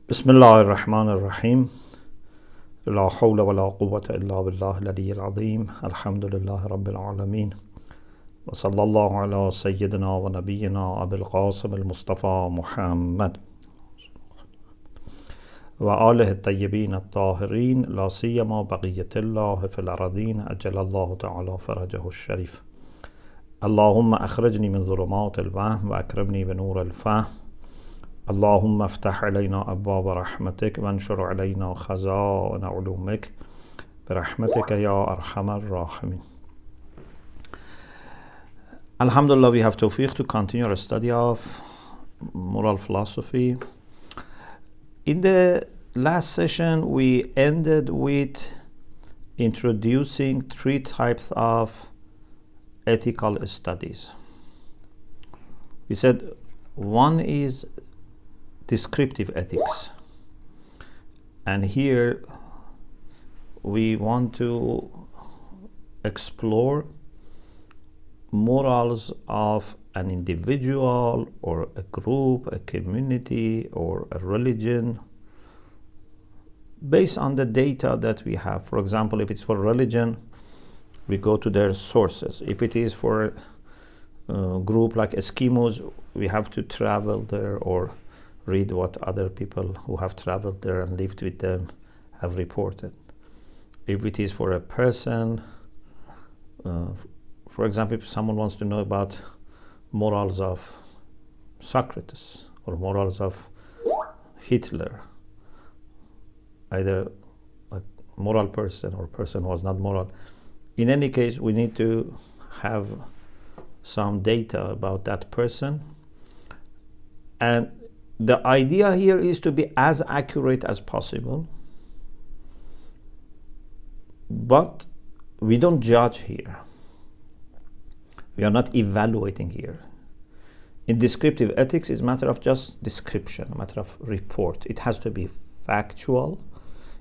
بسم الله الرحمن الرحيم لا حول ولا قوة إلا بالله العلي العظيم الحمد لله رب العالمين وصلى الله على سيدنا ونبينا أبي القاسم المصطفى محمد وآله الطيبين الطاهرين لا سيما بقية الله في الأرضين أجل الله تعالى فرجه الشريف اللهم أخرجني من ظلمات الوهم وأكرمني بنور الفهم اللهم افتح علينا أبواب رحمتك وانشر علينا خزائن علومك برحمتك يا أرحم الراحمين. Alhamdulillah, we have tawfiq to continue our study of moral philosophy. In the last session, we ended with introducing three types of ethical studies. We said one is descriptive ethics, and here we want to explore morals of an individual or a group, a community, or a religion based on the data that we have. For example, if it's for religion, we go to their sources. If it is for a group like Eskimos, we have to travel there or read what other people who have traveled there and lived with them have reported. If it is for a person, for example, if someone wants to know about morals of Socrates or morals of Hitler, either a moral person or person who was not moral, in any case, we need to have some data about that person. And the idea here is to be as accurate as possible, but we don't judge here. We are not evaluating here. In descriptive ethics, it's a matter of just description, a matter of report. It has to be factual,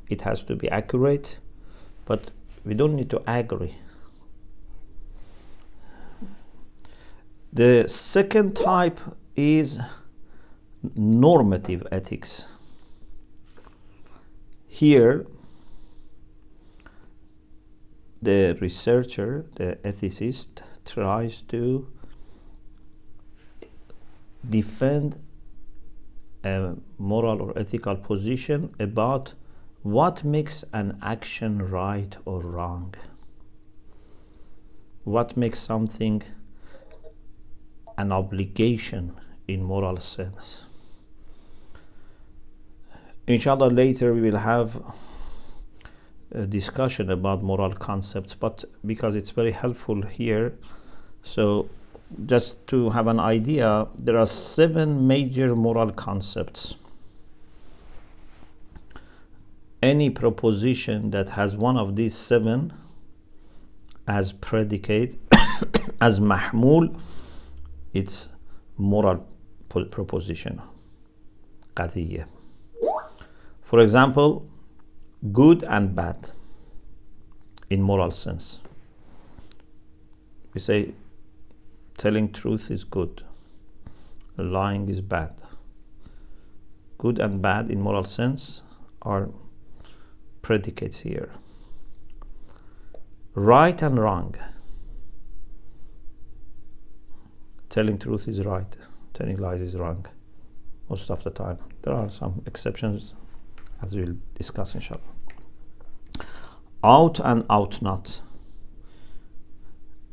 it has to be accurate, but we don't need to agree. The second type is normative ethics. Here, the researcher, the ethicist, tries to defend a moral or ethical position about what makes an action right or wrong, what makes something an obligation in moral sense. Inshallah, later we will have a discussion about moral concepts, but because it's very helpful here, so just to have an idea, there are 7 major moral concepts. Any proposition that has one of these 7 as predicate, as mahmul, it's moral proposition, qadiyya. For example, good and bad in moral sense. We say telling truth is good, lying is bad. Good and bad in moral sense are predicates here. Right and wrong. Telling truth is right, telling lies is wrong most of the time. There are some exceptions, as we'll discuss inshallah. Out and out not,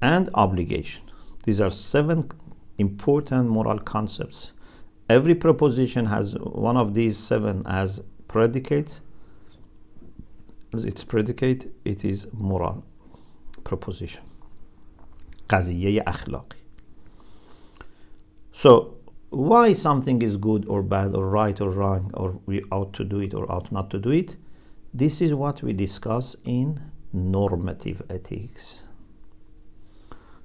and obligation. These are 7 important moral concepts. Every proposition has one of these 7 as predicates. As its predicate, it is moral proposition. قضیه اخلاقی. So, why something is good or bad or right or wrong, or we ought to do it or ought not to do it, this is what we discuss in normative ethics.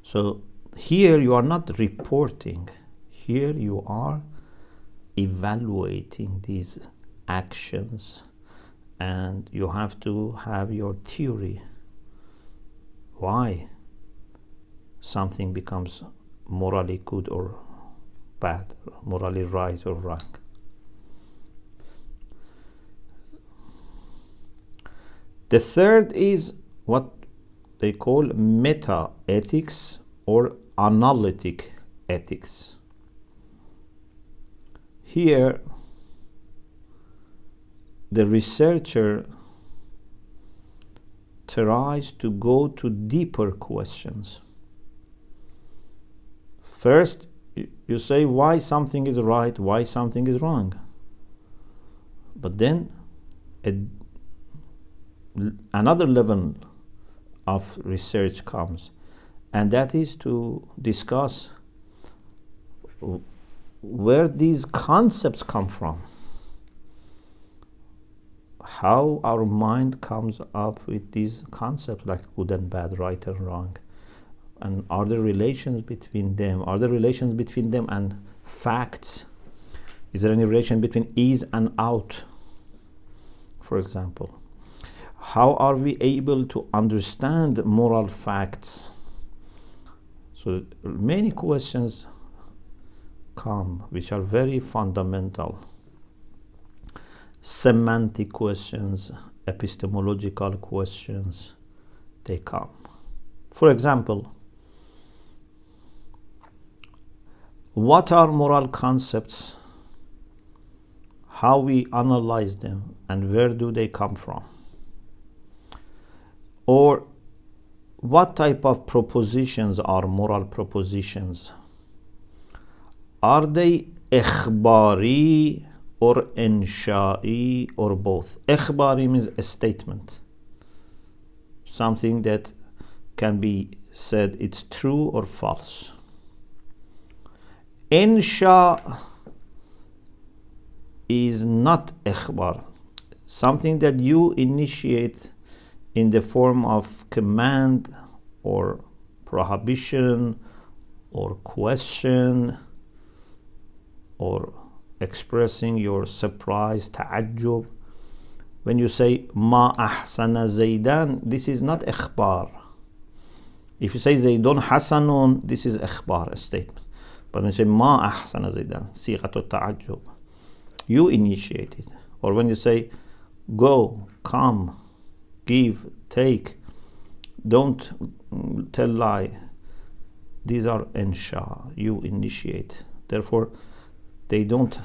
So, here you are not reporting, here you are evaluating these actions, and you have to have your theory why something becomes morally good or bad, morally right or wrong. The third is what they call meta ethics or analytic ethics. Here, the researcher tries to go to deeper questions. First, you say why something is right, why something is wrong. But then another level of research comes, and that is to discuss where these concepts come from, how our mind comes up with these concepts like good and bad, right and wrong, and are there relations between them? Are there relations between them and facts? Is there any relation between is and out, for example? How are we able to understand moral facts? So many questions come which are very fundamental. Semantic questions, epistemological questions, they come. For example, what are moral concepts? How we analyze them, and where do they come from? Or what type of propositions are moral propositions? Are they ikhbari or insha'i or both? Ikhbari means a statement, something that can be said it's true or false. Insha is not ikhbar, something that you initiate in the form of command or prohibition or question or expressing your surprise, ta'ajjub. When you say ma ahsana zaydan, this is not ikhbar. If you say zaydun hasanun, this is ikhbar, a statement. But when you say ma ahsana zaydan, sighatu ta'ajjub, you initiate it. Or when you say go, come, give, take, don't tell lie, these are insha, you initiate. Therefore, they don't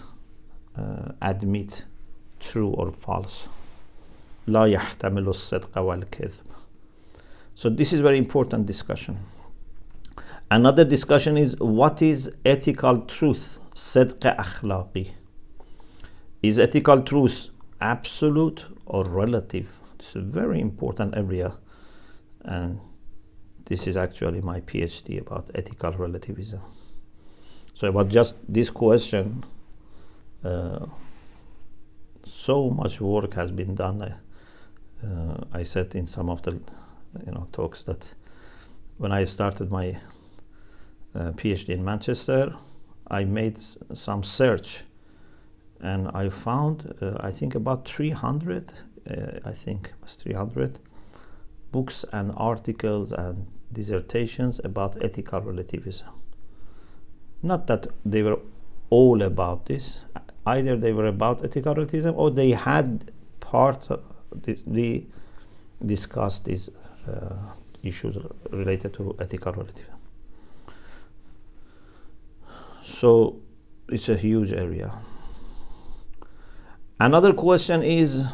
admit true or false. لا يحتمل الصدق والكذب. So this is very important discussion. Another discussion is what is ethical truth? صدق أخلاقي. Is ethical truth absolute or relative? This is a very important area, and this is actually my PhD about ethical relativism. So about just this question, so much work has been done. I said in some of the talks that when I started my PhD in Manchester, I made some search, and I found I think about 300 books and articles and dissertations about ethical relativism. Not that they were all about this, either they were about ethical relativism or they had part of this, they discussed these issues related to ethical relativism. So it's a huge area. Another question is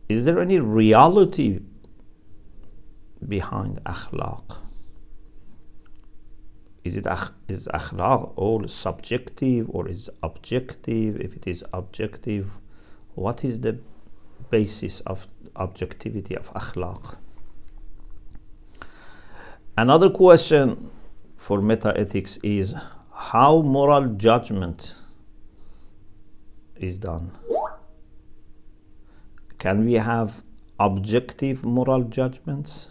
there any reality behind akhlaq? Is akhlaq all subjective or is objective? If it is objective, what is the basis of objectivity of akhlaq? Another question for meta-ethics is how moral judgment is done. Can we have objective moral judgments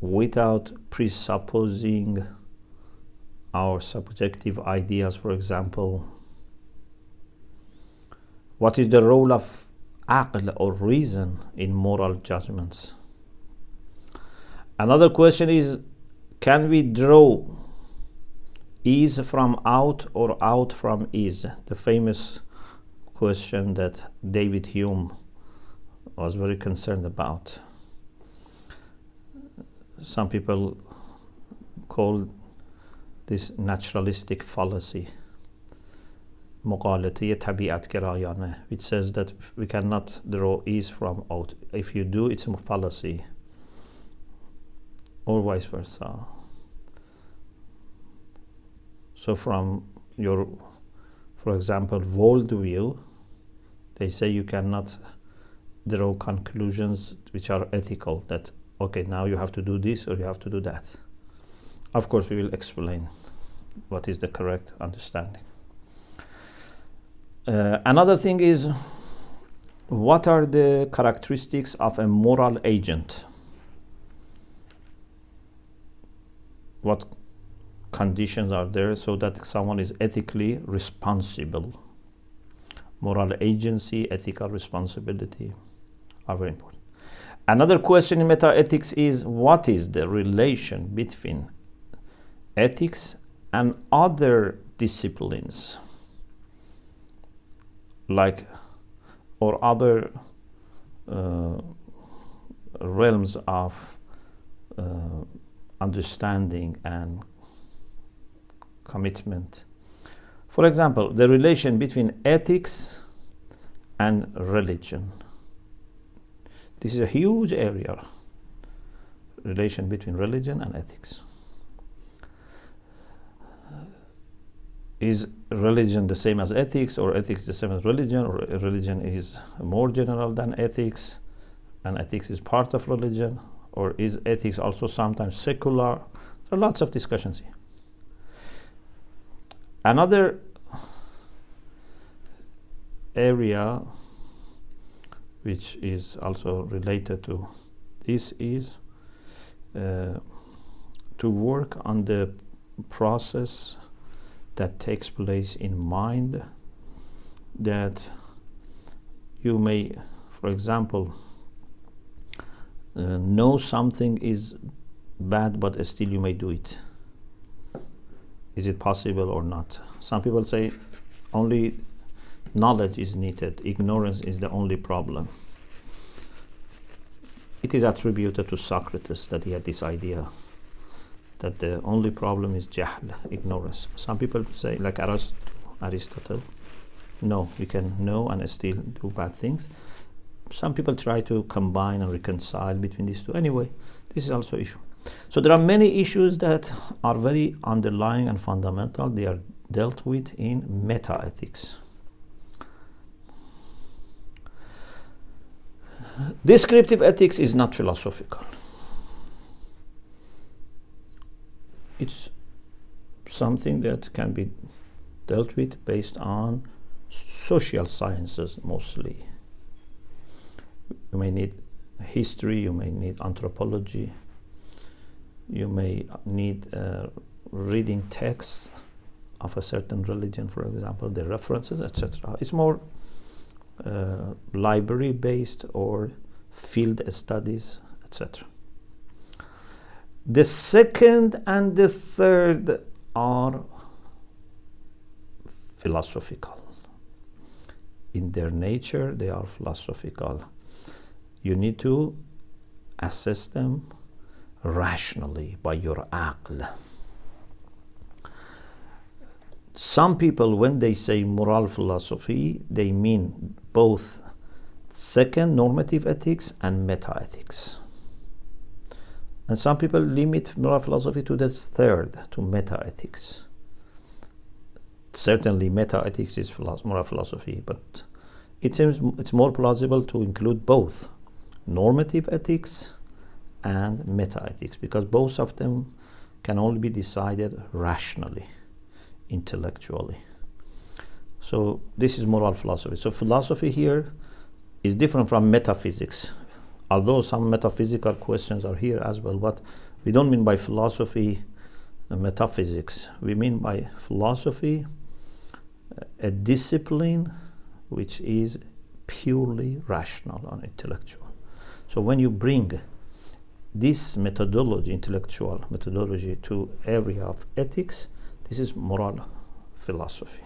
without presupposing our subjective ideas, for example? What is the role of aql or reason in moral judgments? Another question is, can we draw is from out or out from is? The famous question that David Hume was very concerned about. Some people call this naturalistic fallacy, مغالطه طبیعت گرایانه, which says that we cannot draw ease from out. If you do, it's a fallacy, or vice versa. So from your, for example, worldview, they say you cannot draw conclusions which are ethical, that okay, now you have to do this or you have to do that. Of course, we will explain what is the correct understanding. Another thing is, what are the characteristics of a moral agent? What conditions are there so that someone is ethically responsible? Moral agency, ethical responsibility are very important. Another question in meta-ethics is, what is the relation between ethics and other disciplines, like, or other realms of understanding and commitment? For example, the relation between ethics and religion. This is a huge area, relation between religion and ethics. Is religion the same as ethics, or ethics the same as religion, or religion is more general than ethics and ethics is part of religion, or is ethics also sometimes secular? There are lots of discussions here. Another area which is also related to this is to work on the process that takes place in mind, that you may, for example, know something is bad, but still you may do it. Is it possible or not? Some people say only knowledge is needed, ignorance is the only problem. It is attributed to Socrates that he had this idea that the only problem is jahl, ignorance. Some people say, like Aristotle, no, you can know and still do bad things. Some people try to combine and reconcile between these two. Anyway, this is also an issue. So there are many issues that are very underlying and fundamental. They are dealt with in meta-ethics. Descriptive ethics is not philosophical. It's something that can be dealt with based on social sciences mostly. You may need history, you may need anthropology, you may need reading texts of a certain religion, for example, the references, etc. It's more library based or field studies, etc. The second and the third are philosophical. In their nature, they are philosophical. You need to assess them rationally by your aql. Some people, when they say moral philosophy, they mean both second, normative ethics, and meta-ethics. And some people limit moral philosophy to the third, to meta-ethics. Certainly meta-ethics is moral philosophy, but it seems it's more plausible to include both normative ethics and meta-ethics, because both of them can only be decided rationally, intellectually. So this is moral philosophy. So philosophy here is different from metaphysics, although some metaphysical questions are here as well. But we don't mean by philosophy metaphysics. We mean by philosophy a discipline which is purely rational and intellectual. So when you bring this methodology, intellectual methodology, to area of ethics, this is moral philosophy.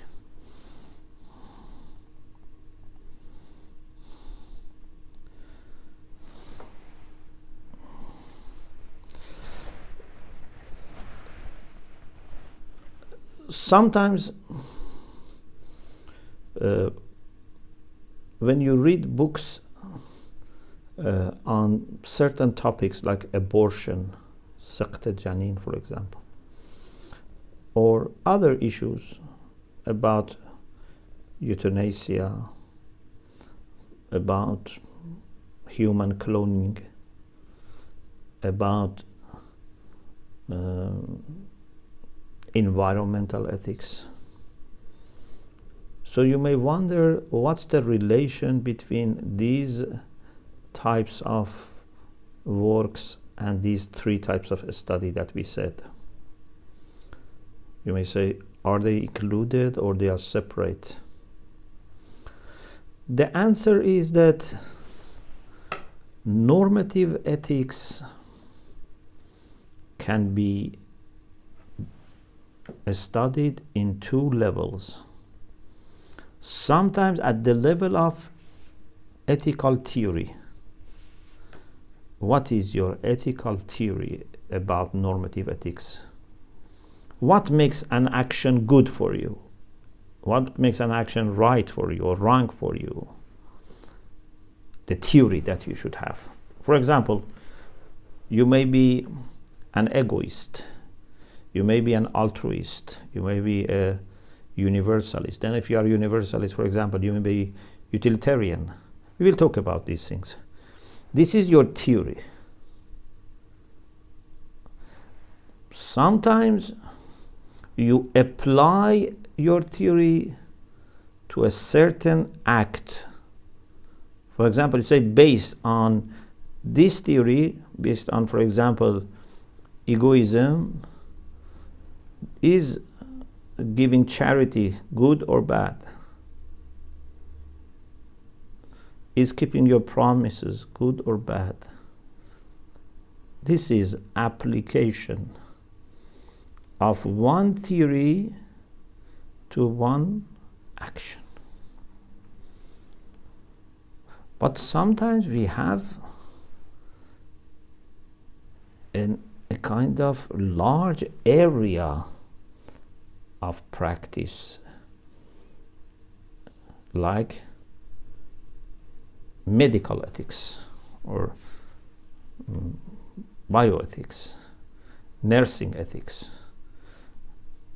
sometimes when you read books on certain topics like abortion, saqt janin, for example, or other issues about euthanasia, about human cloning, about environmental ethics. So you may wonder, what's the relation between these types of works and these three types of study that we said? You may say, are they included or they are separate? The answer is that normative ethics can be studied in two levels. Sometimes at the level of ethical theory. What is your ethical theory about normative ethics? What makes an action good for you? What makes an action right for you or wrong for you? The theory that you should have. For example, you may be an egoist, you may be an altruist, you may be a universalist. Then if you are a universalist, for example, you may be utilitarian. We will talk about these things. This is your theory. Sometimes you apply your theory to a certain act. For example, you say based on this theory, based on, for example, egoism, is giving charity good or bad? Is keeping your promises good or bad? This is application of one theory to one action. But sometimes we have a kind of large area of practice, like medical ethics or bioethics, nursing ethics,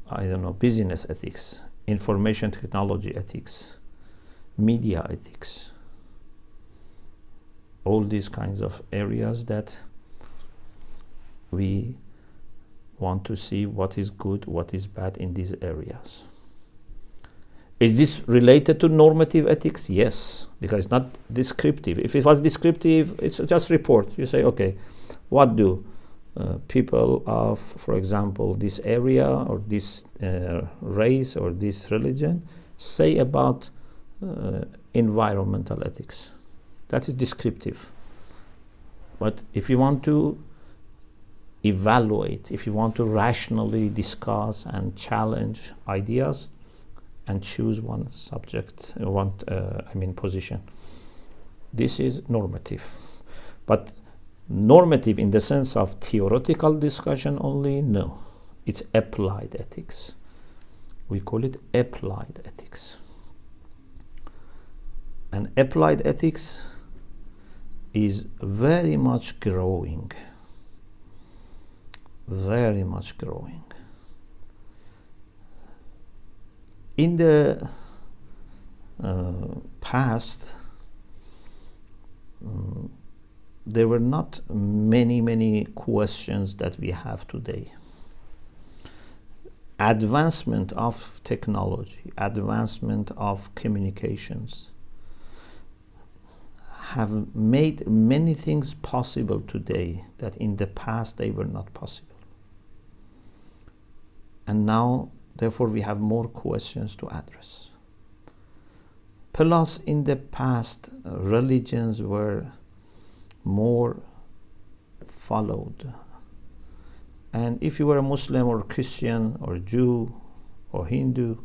I don't know, business ethics, information technology ethics, media ethics, all these kinds of areas that we want to see what is good, what is bad in these areas. Is this related to normative ethics? Yes, because it's not descriptive. If it was descriptive, it's just report. You say, okay, what do people of, for example, this area or this race or this religion say about environmental ethics? That is descriptive. But if you want to evaluate, if you want to rationally discuss and challenge ideas and choose one subject, position, this is normative. But normative in the sense of theoretical discussion only, no. It's applied ethics. We call it applied ethics. And applied ethics is very much growing. Very much growing. In the past, there were not many questions that we have today. Advancement of technology, advancement of communications have made many things possible today that in the past they were not possible. And now, therefore, we have more questions to address. Plus, in the past, religions were more followed. And if you were a Muslim or Christian or Jew or Hindu,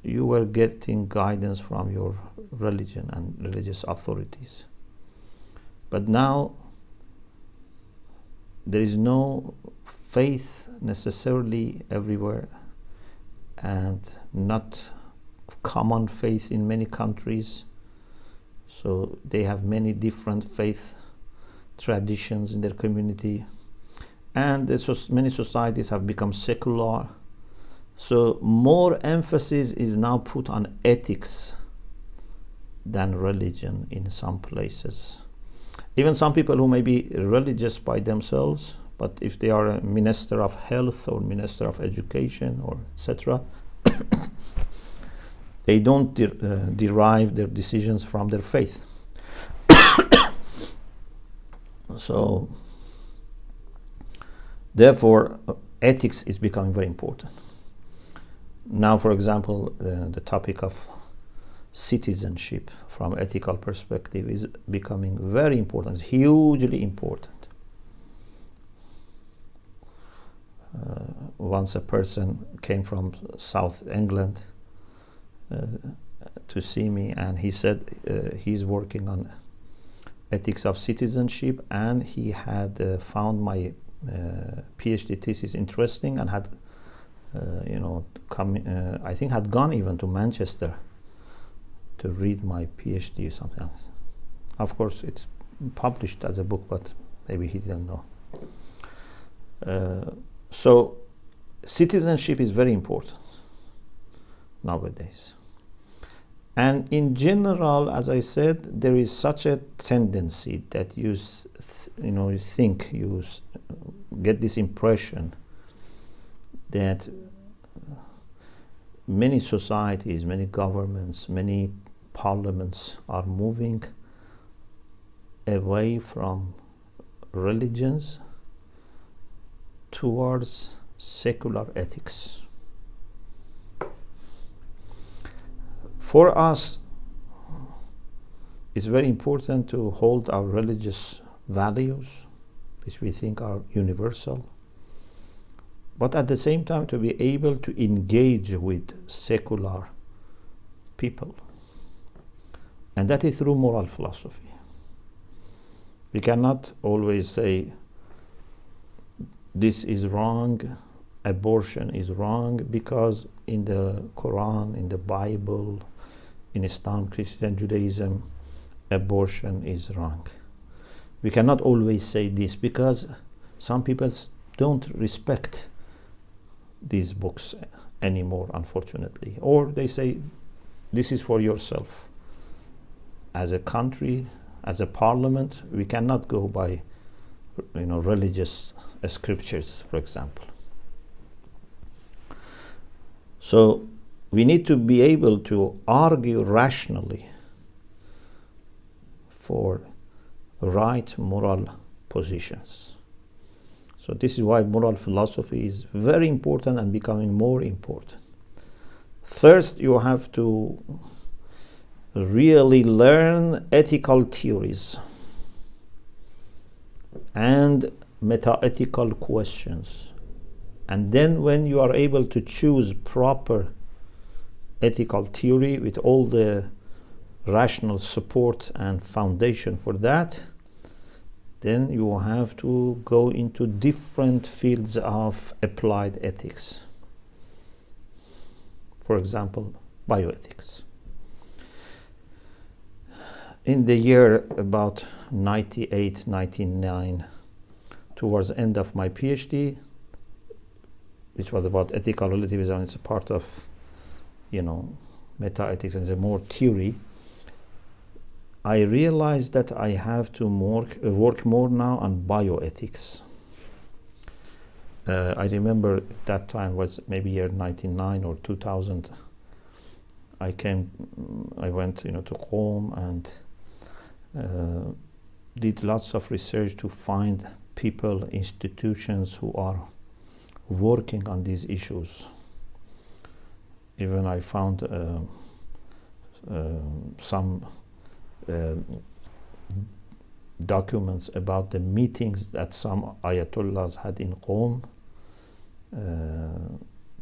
you were getting guidance from your religion and religious authorities. But now, there is no faith necessarily everywhere. and not common faith in many countries. So they have many different faith traditions in their community, and many societies have become secular. So more emphasis is now put on ethics than religion in some places. Even some people who may be religious by themselves, but if they are a minister of health or minister of education or etc., they don't derive their decisions from their faith. So therefore ethics is becoming very important. Now, for example, the topic of citizenship from ethical perspective is becoming very important. It's hugely important. Once a person came from South England to see me, and he said he's working on ethics of citizenship, and he had found my PhD thesis interesting, and had I think had gone even to Manchester to read my PhD or something else. Of course, it's published as a book, but maybe he didn't know. So citizenship is very important nowadays. And in general, as I said, there is such a tendency that you get this impression that many societies, many governments, many parliaments are moving away from religions towards secular ethics. For us, it's very important to hold our religious values, which we think are universal, but at the same time to be able to engage with secular people. And that is through moral philosophy. We cannot always say this is wrong, abortion is wrong, because in the Quran, in the Bible, in Islam, Christian, Judaism, abortion is wrong. We cannot always say this, because some people don't respect these books anymore, unfortunately, or they say this is for yourself. As a country, as a parliament, we cannot go by religious scriptures, for example. So we need to be able to argue rationally for right moral positions. So this is why moral philosophy is very important and becoming more important. First, you have to really learn ethical theories and meta-ethical questions. And then when you are able to choose proper ethical theory with all the rational support and foundation for that, then you have to go into different fields of applied ethics. For example, bioethics. In the year about 98, 99, towards the end of my PhD, which was about ethical relativism, it's a part of, meta-ethics and the more theory, I realized that I have to work more now on bioethics. I remember that time was maybe year 99 or 2000. I went to Qom and did lots of research to find people, institutions who are working on these issues. Even I found some documents about the meetings that some Ayatollahs had in Qom,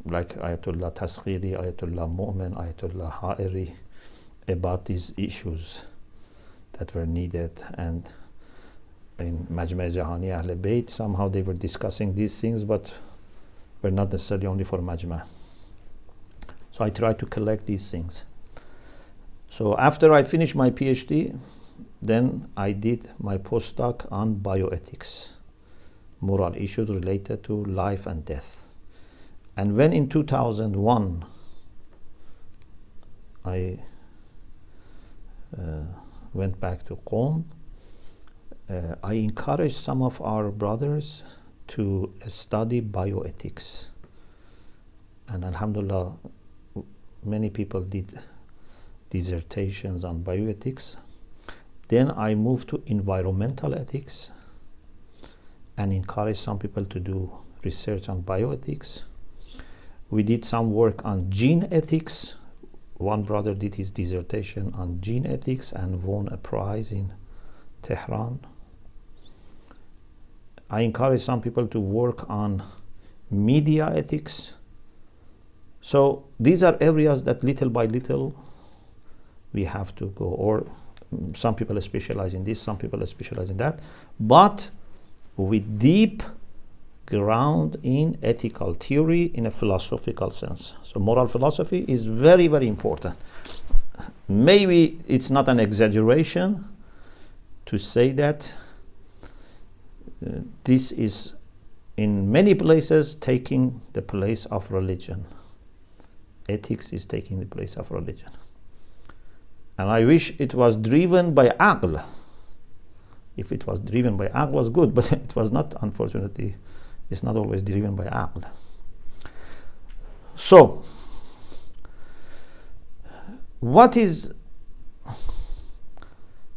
like Ayatollah Tasghiri, Ayatollah Mu'min, Ayatollah Ha'iri, about these issues that were needed. And in Majma' Jahani Ahl Bayt, somehow they were discussing these things, but were not necessarily only for Majma'. So I try to collect these things. So after I finished my PhD, then I did my postdoc on bioethics, moral issues related to life and death. And when in 2001 I went back to Qom, I encouraged some of our brothers to study bioethics. And alhamdulillah, many people did dissertations on bioethics. Then I moved to environmental ethics and encouraged some people to do research on bioethics. We did some work on gene ethics. One brother did his dissertation on gene ethics and won a prize in Tehran. I encourage some people to work on media ethics. So these are areas that little by little we have to go, or some people specialize in this, some people specialize in that, but with deep ground in ethical theory in a philosophical sense. So moral philosophy is very, very important. Maybe it's not an exaggeration to say that this is in many places taking the place of religion. Ethics is taking the place of religion. And I wish it was driven by aql. If it was driven by aql, was good, but it was not, unfortunately. It's not always driven by aql. So, what is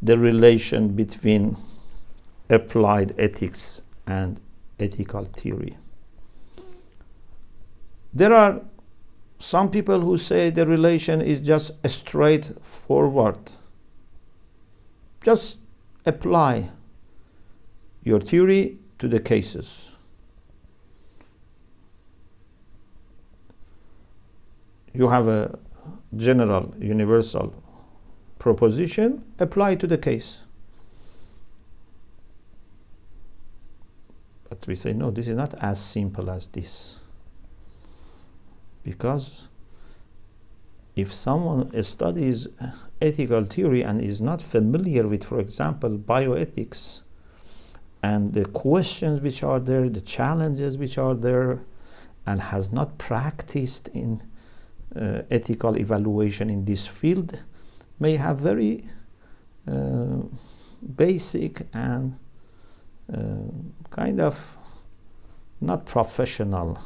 the relation between applied ethics and ethical theory? There are some people who say the relation is just straightforward. Just apply your theory to the cases. You have a general, universal proposition, apply to the case. But we say, no, this is not as simple as this. Because if someone studies ethical theory and is not familiar with, for example, bioethics and the questions which are there, the challenges which are there, and has not practiced in ethical evaluation in this field, may have very basic and kind of not professional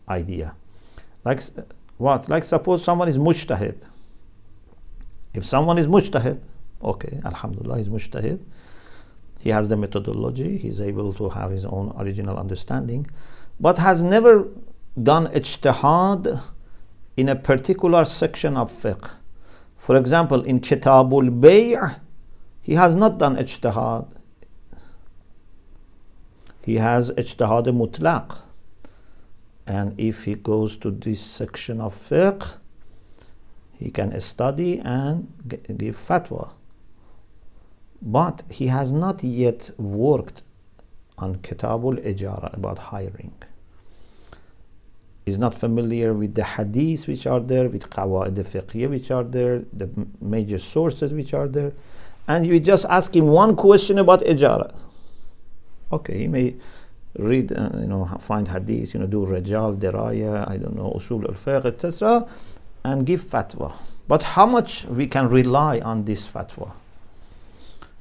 idea. Like what? Like suppose someone is mujtahid. If someone is mujtahid, okay, alhamdulillah, he's mujtahid. He has the methodology, he's able to have his own original understanding, but has never done ijtihad in a particular section of fiqh. For example, in Kitabul Bay', he has not done ijtihad. He has ijtihad mutlaq. And if he goes to this section of fiqh, he can study and give fatwa. But he has not yet worked on Kitabul Ijara, about hiring. He's not familiar with the hadiths which are there, with qawaid fiqhiyya which are there, the major sources which are there. And you just ask him one question about Ijara. Okay, he may read, find hadith, do Rajal, Diraya, I don't know, Usul al-Fiqh, etc., and give fatwa. But how much we can rely on this fatwa?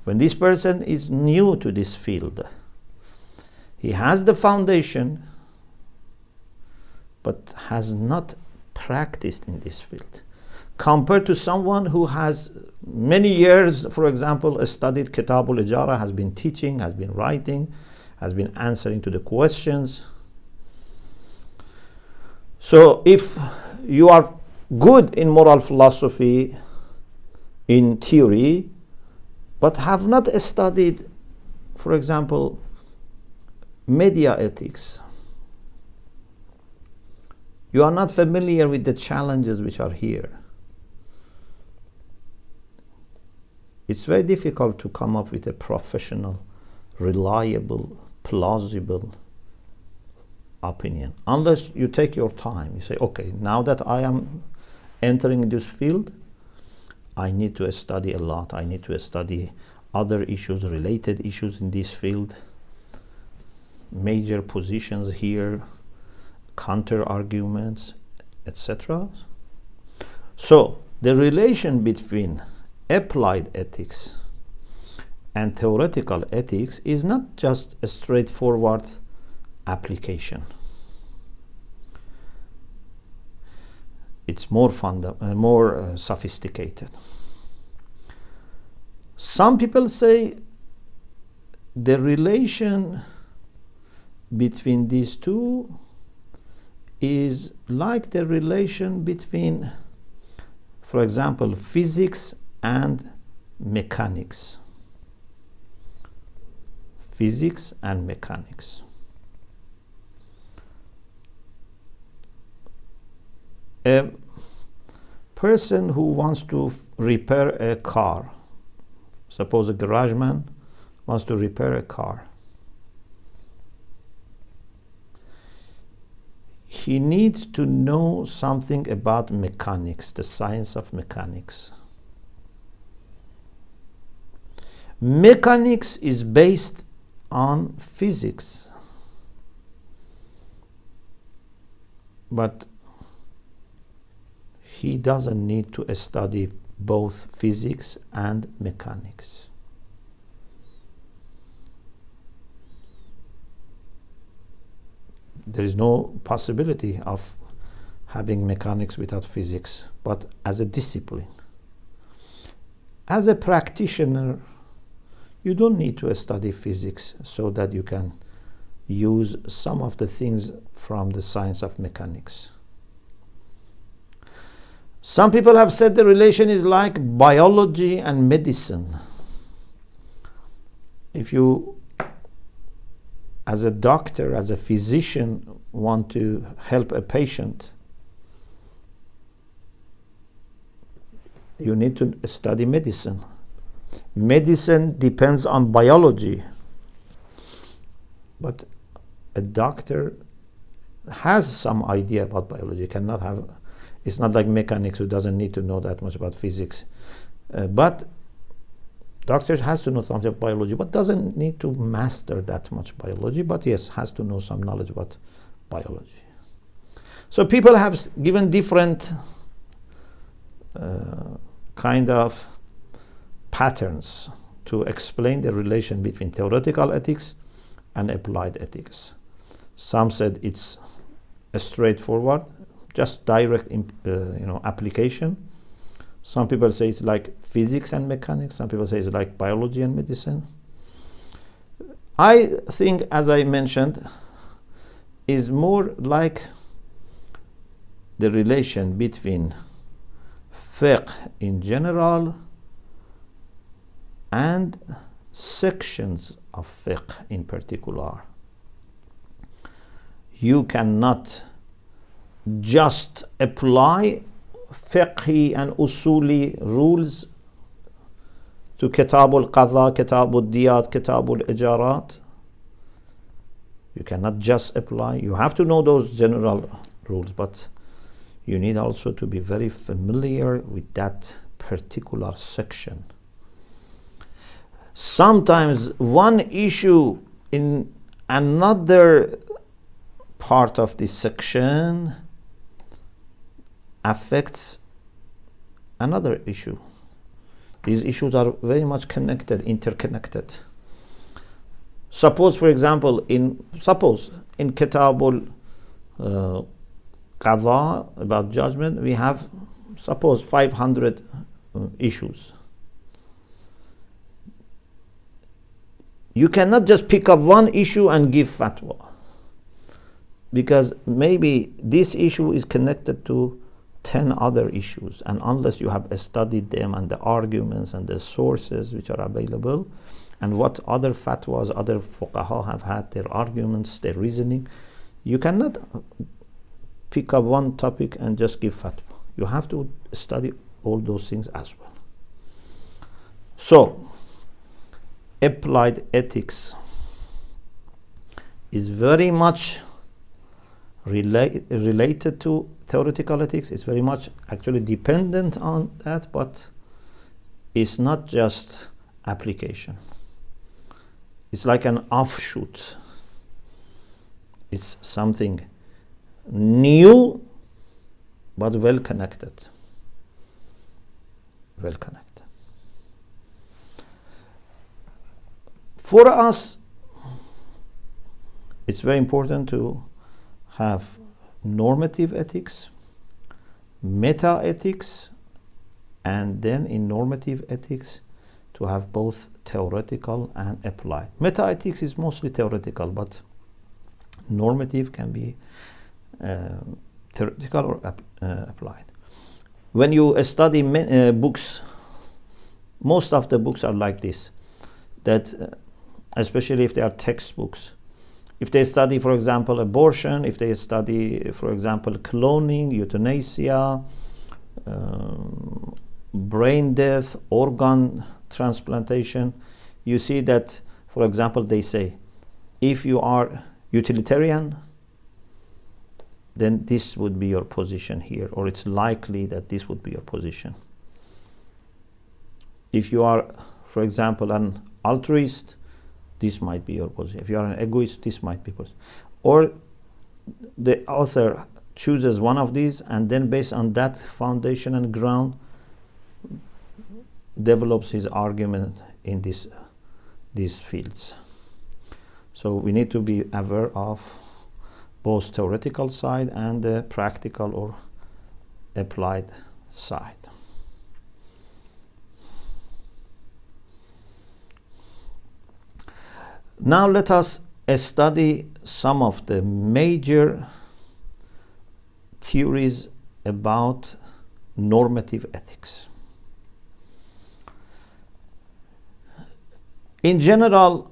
When this person is new to this field, he has the foundation, but has not practiced in this field. Compared to someone who has many years, for example, studied Kitabul Ijara, has been teaching, has been writing, has been answering to the questions. So if you are good in moral philosophy, in theory, but have not studied, for example, media ethics, you are not familiar with the challenges which are here, it's very difficult to come up with a professional, reliable, plausible opinion. Unless you take your time, you say, okay, now that I am entering this field, I need to study a lot. I need to study other issues, related issues in this field, major positions here, counter arguments, etc. So the relation between applied ethics and theoretical ethics is not just a straightforward application. It's more sophisticated. Some people say the relation between these two is like the relation between, for example, physics and mechanics. Physics and mechanics. A person who wants to repair a car, suppose a garageman wants to repair a car, he needs to know something about mechanics, the science of mechanics. Mechanics is based on physics, but he doesn't need to study both physics and mechanics. There is no possibility of having mechanics without physics, but as a discipline. As a practitioner, you don't need to study physics so that you can use some of the things from the science of mechanics. Some people have said the relation is like biology and medicine. If you, as a doctor, as a physician, want to help a patient, you need to study medicine. Medicine depends on biology, but a doctor has some idea about biology. Cannot have. It's not like mechanics, who doesn't need to know that much about physics. But doctors has to know something about biology, but doesn't need to master that much biology, but yes, has to know some knowledge about biology. So people have given different kind of patterns to explain the relation between theoretical ethics and applied ethics. Some said it's a straightforward, just direct application. Some people say it's like physics and mechanics. Some people say it's like biology and medicine. I think, as I mentioned, is more like the relation between fiqh in general and sections of fiqh in particular. You cannot just apply fiqhi and usuli rules to Kitab al-Qadha, Kitab al-Diyat, Kitab al-Ijarat. You cannot just apply. You have to know those general rules, but you need also to be very familiar with that particular section. Sometimes one issue in another part of this section affects another issue. These issues are very much connected, interconnected. Suppose, for example, in Kitab al-Qadha, about judgment, we have, suppose, 500 issues. You cannot just pick up one issue and give fatwa, because maybe this issue is connected to 10 other issues, and unless you have studied them and the arguments and the sources which are available, and what other fatwas, other fuqaha have had, their arguments, their reasoning, you cannot pick up one topic and just give fatwa. You have to study all those things as well. So, applied ethics is very much related to theoretical ethics. It's very much actually dependent on that, but it's not just application. It's like an offshoot. It's something new but well connected. Well connected. For us, it's very important to have normative ethics, meta ethics, and then in normative ethics to have both theoretical and applied. Meta ethics is mostly theoretical, but normative can be theoretical or applied. When you study books, most of the books are like this, that especially if they are textbooks. If they study, for example, abortion, if they study, for example, cloning, euthanasia, brain death, organ transplantation, you see that, for example, they say, if you are utilitarian, then this would be your position here, or it's likely that this would be your position. If you are, for example, an altruist, this might be your position. If you are an egoist, this might be position. Or the author chooses one of these and then based on that foundation and ground develops his argument in these fields. So we need to be aware of both theoretical side and the practical or applied side. Now let us study some of the major theories about normative ethics. In general,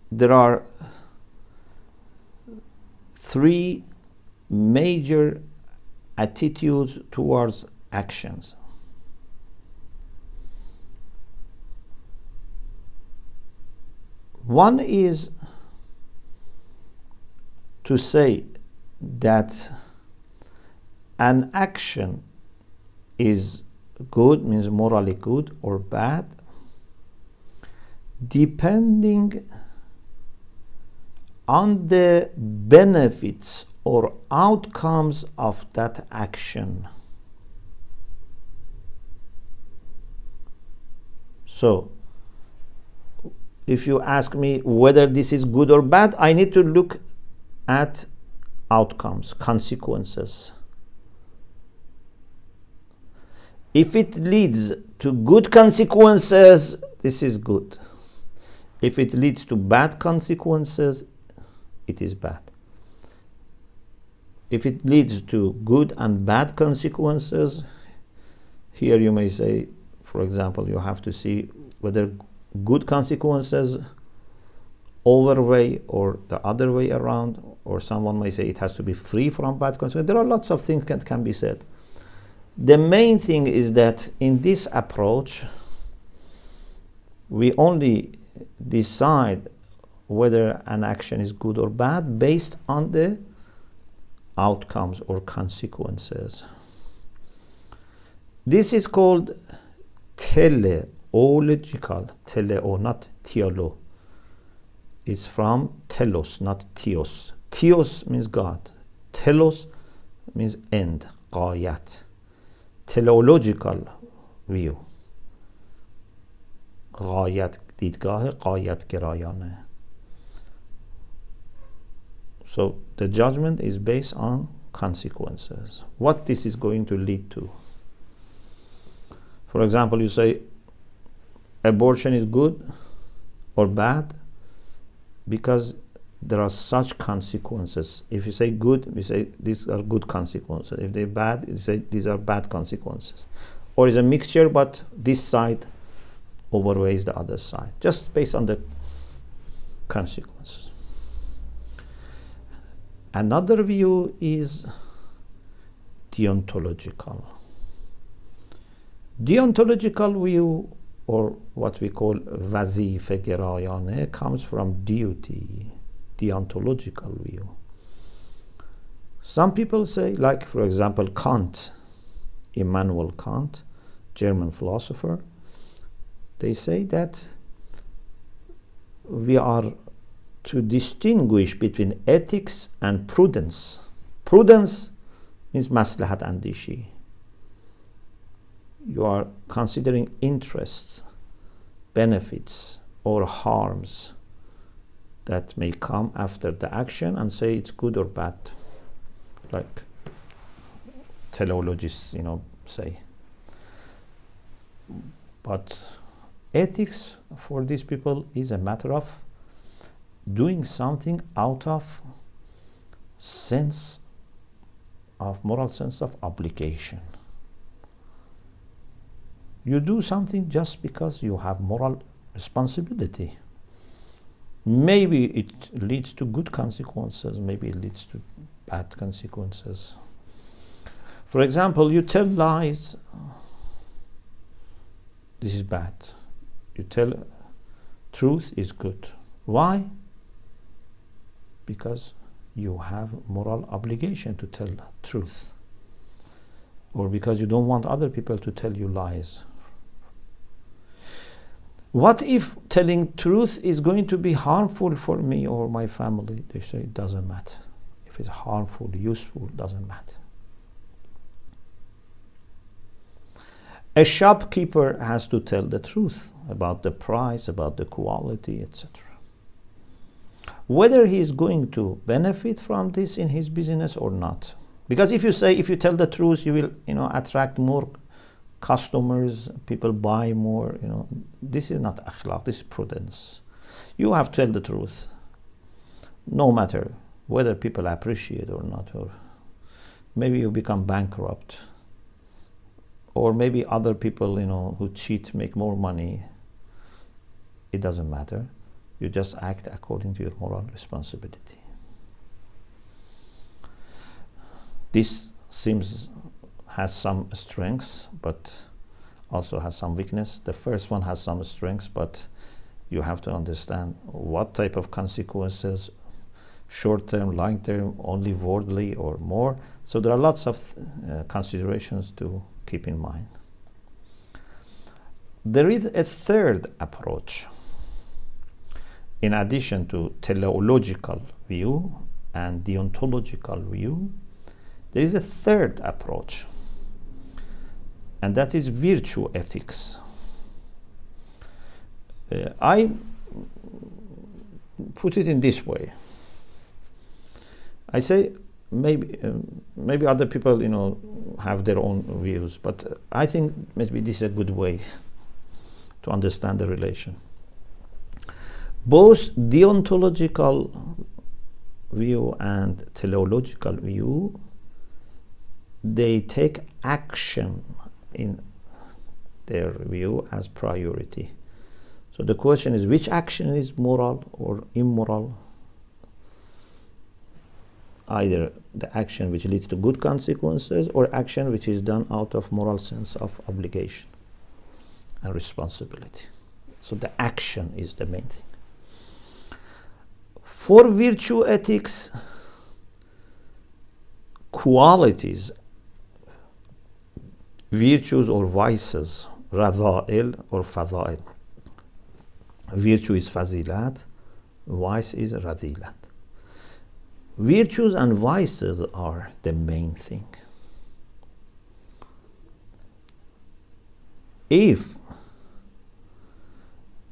there are three major attitudes towards actions. One is to say that an action is good, means morally good or bad, depending on the benefits or outcomes of that action. So, if you ask me whether this is good or bad, I need to look at outcomes, consequences. If it leads to good consequences, this is good. If it leads to bad consequences, it is bad. If it leads to good and bad consequences, here you may say, for example, you have to see whether good consequences overweigh or the other way around, or someone may say it has to be free from bad consequences. There are lots of things that can be said. The main thing is that in this approach, we only decide whether an action is good or bad based on the outcomes or consequences. This is called teleological, teleo, not theolo. It's from telos, not theos. Theos means God. Telos means end, قایت. Teleological view. غایت دیدگاه غایت گرایانه. So the judgment is based on consequences. What this is going to lead to. For example, you say abortion is good or bad because there are such consequences. If you say good, we say these are good consequences. If they're bad, you say these are bad consequences. Or it's a mixture, but this side overweighs the other side, just based on the consequences. Another view is deontological. Deontological view, or what we call وظیفه گرایانه, comes from duty. deontological view. Some people say, like for example Kant, Immanuel Kant, German philosopher, they say that we are to distinguish between ethics and prudence. Prudence means maslahat andishi. You are considering interests, benefits, or harms that may come after the action and say it's good or bad, like teleologists, say. But ethics for these people is a matter of doing something out of moral sense of obligation. You do something just because you have moral responsibility. Maybe it leads to good consequences, maybe it leads to bad consequences. For example, you tell lies. This is bad. You tell truth is good. Why? Because you have moral obligation to tell truth, or because you don't want other people to tell you lies. What if telling truth is going to be harmful for me or my family? They say it doesn't matter. If it's harmful, useful, doesn't matter. A shopkeeper has to tell the truth about the price, about the quality, etc. Whether he is going to benefit from this in his business or not. Because if you tell the truth, you will, attract more customers, people buy more, This is not akhlaq, this is prudence. You have to tell the truth, no matter whether people appreciate or not, or maybe you become bankrupt, or maybe other people, who cheat make more money. It doesn't matter. You just act according to your moral responsibility. This has some strengths, but also has some weakness. The first one has some strengths, but you have to understand what type of consequences, short-term, long-term, only worldly or more. So there are lots of considerations to keep in mind. There is a third approach. In addition to teleological view and deontological view, there is a third approach, and that is virtue ethics. I put it in this way. I say maybe other people, have their own views, but I think maybe this is a good way to understand the relation. Both deontological view and teleological view, they take action in their view as priority. So the question is, which action is moral or immoral? Either the action which leads to good consequences or action which is done out of moral sense of obligation and responsibility. So the action is the main thing. For virtue ethics, qualities, virtues or vices, radha'il or fadha'il. Virtue is fazilat, vice is radilat. Virtues and vices are the main thing. If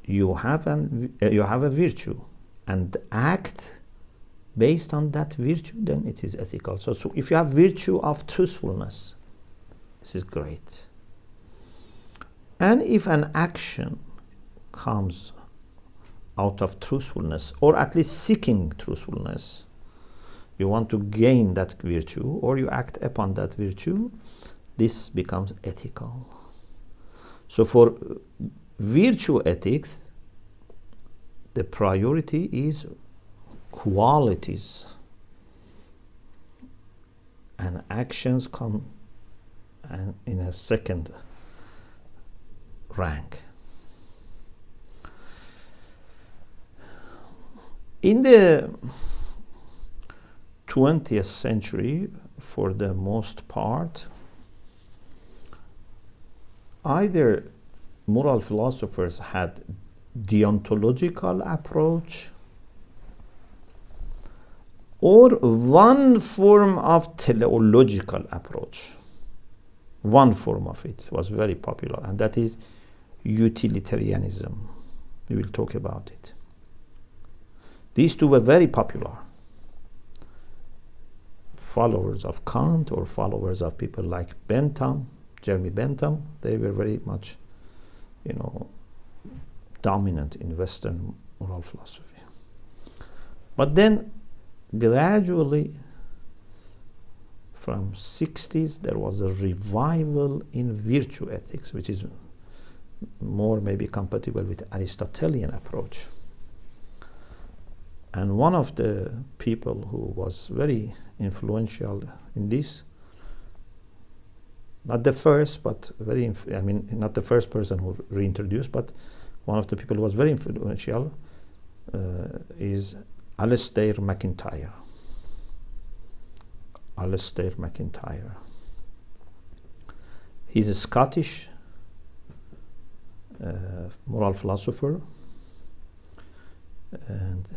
you have a virtue and act based on that virtue, then it is ethical. So if you have virtue of truthfulness, this is great. And if an action comes out of truthfulness, or at least seeking truthfulness, you want to gain that virtue, or you act upon that virtue, this becomes ethical. So for virtue ethics, the priority is qualities, and actions come in a second rank. In the 20th century, for the most part, either moral philosophers had deontological approach or one form of teleological approach. One form of it was very popular, and that is utilitarianism. We will talk about it. These two were very popular. Followers of Kant or followers of people like Bentham, Jeremy Bentham, they were very much, dominant in Western moral philosophy. But then gradually, from 60s, there was a revival in virtue ethics, which is more maybe compatible with Aristotelian approach. And one of the people who was very influential in this, not the first, but not the first person who reintroduced, but one of the people who was very influential is Alasdair MacIntyre. Alasdair MacIntyre. He's a Scottish moral philosopher, and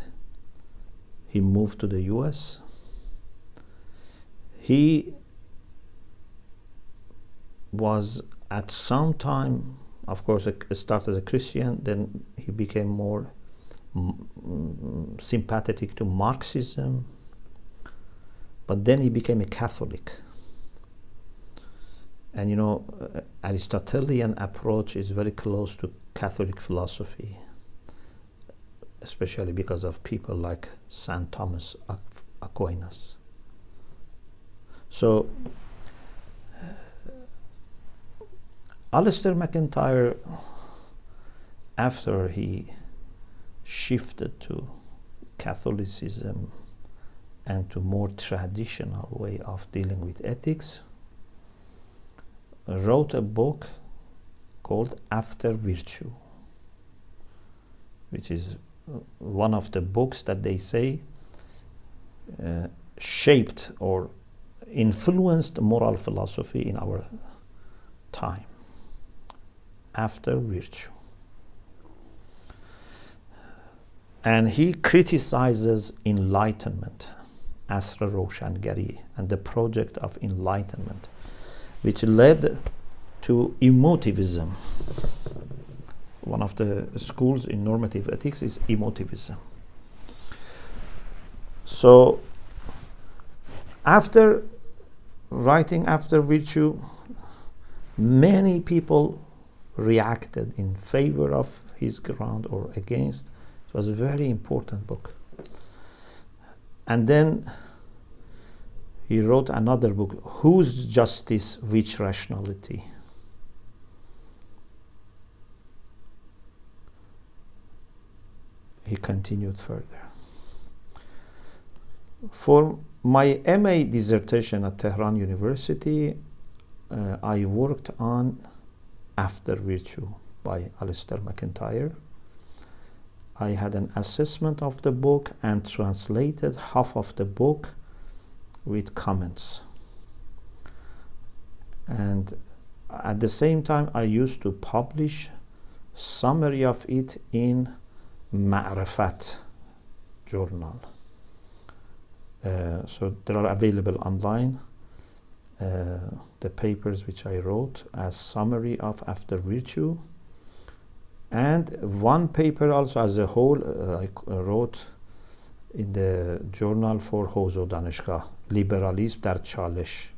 he moved to the US. He was at some time, of course, started as a Christian, then he became more sympathetic to Marxism, but then he became a Catholic. And Aristotelian approach is very close to Catholic philosophy, especially because of people like St. Thomas Aquinas. So Alasdair MacIntyre, after he shifted to Catholicism and to more traditional way of dealing with ethics, wrote a book called After Virtue, which is one of the books that they say shaped or influenced moral philosophy in our time. After Virtue. And he criticizes enlightenment, Asra Roshangari, and the project of enlightenment, which led to emotivism. One of the schools in normative ethics is emotivism. So, after writing After Virtue, many people reacted in favor of his ground or against. It was a very important book. And then he wrote another book, Whose Justice, Which Rationality? He continued further. For my MA dissertation at Tehran University, I worked on After Virtue by Alasdair MacIntyre. I had an assessment of the book and translated half of the book with comments. And at the same time, I used to publish summary of it in Ma'rifat journal. So they are available online. The papers which I wrote as summary of After Virtue, and one paper also as a whole I wrote in the journal for Hawz o Danishgah, Liberalism dar Chalesh,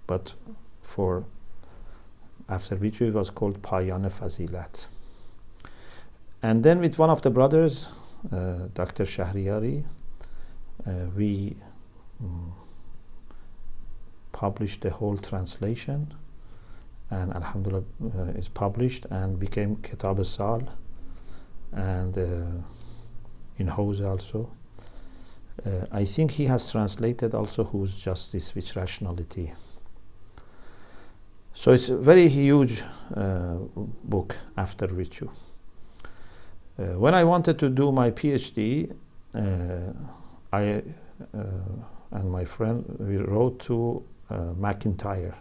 but for After Virtue it was called Payan Fazilat. And then with one of the brothers, Dr. Shahriari, we published the whole translation, and alhamdulillah is published and became Kitab al-Sal, and in Hawz also. I think he has translated also Whose Justice, Which Rationality. So it's a very huge book, After Virtue. When I wanted to do my PhD, I and my friend, we wrote to McIntyre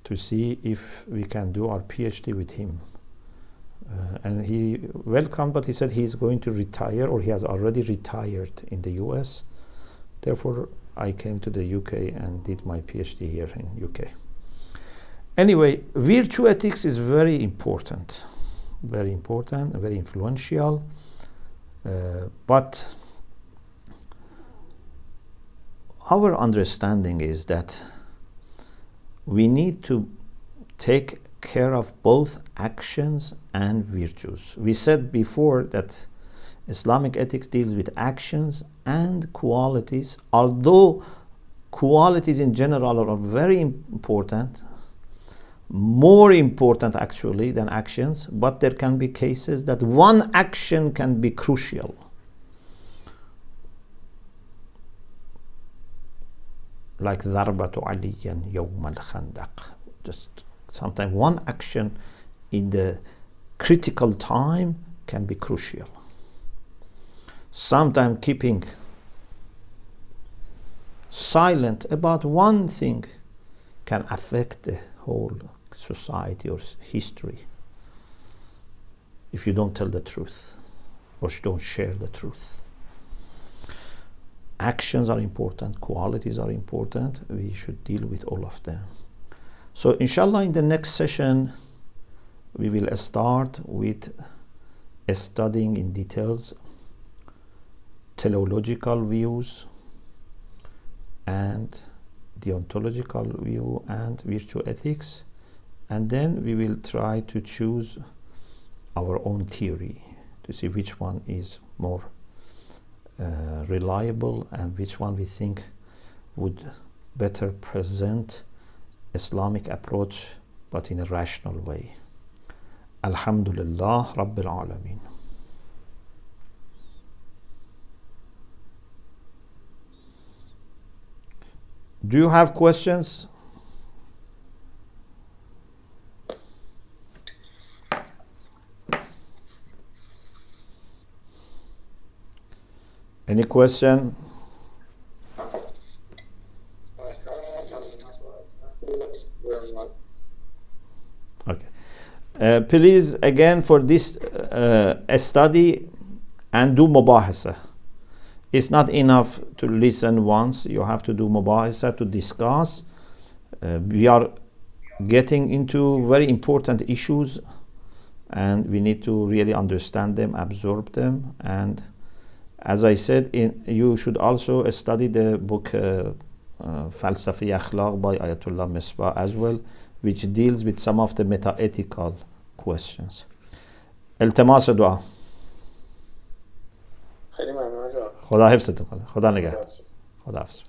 to see if we can do our PhD with him. And he welcomed, but he said he's going to retire, or he has already retired in the US. Therefore, I came to the UK and did my PhD here in UK. Anyway, virtue ethics is very important and very influential. But our understanding is that we need to take care of both actions and virtues. We said before that Islamic ethics deals with actions and qualities, although qualities in general are very important, more important actually than actions, but there can be cases that one action can be crucial. Like ضربة علي يوم الخندق. Just sometimes one action in the critical time can be crucial. Sometimes keeping silent about one thing can affect the whole society or history if you don't tell the truth or don't share the truth. Actions are important, qualities are important. We should deal with all of them. So inshallah, in the next session we will start with studying in details teleological views and deontological view and virtue ethics, and then we will try to choose our own theory to see which one is more reliable and which one we think would better present Islamic approach but in a rational way. Alhamdulillah Rabbil Alameen. Do you have questions? Any question? Okay. Please, again, for this study and do mubahasa. It's not enough to listen once. You have to do mubahasa to discuss. We are getting into very important issues and we need to really understand them, absorb them, and as I said, you should also study the book Falsafi Akhlaq by Ayatollah Misbah as well, which deals with some of the meta-ethical questions. التماس دعا. خدا حفظتون کنه. خدا نگهدار. خدا حافظ.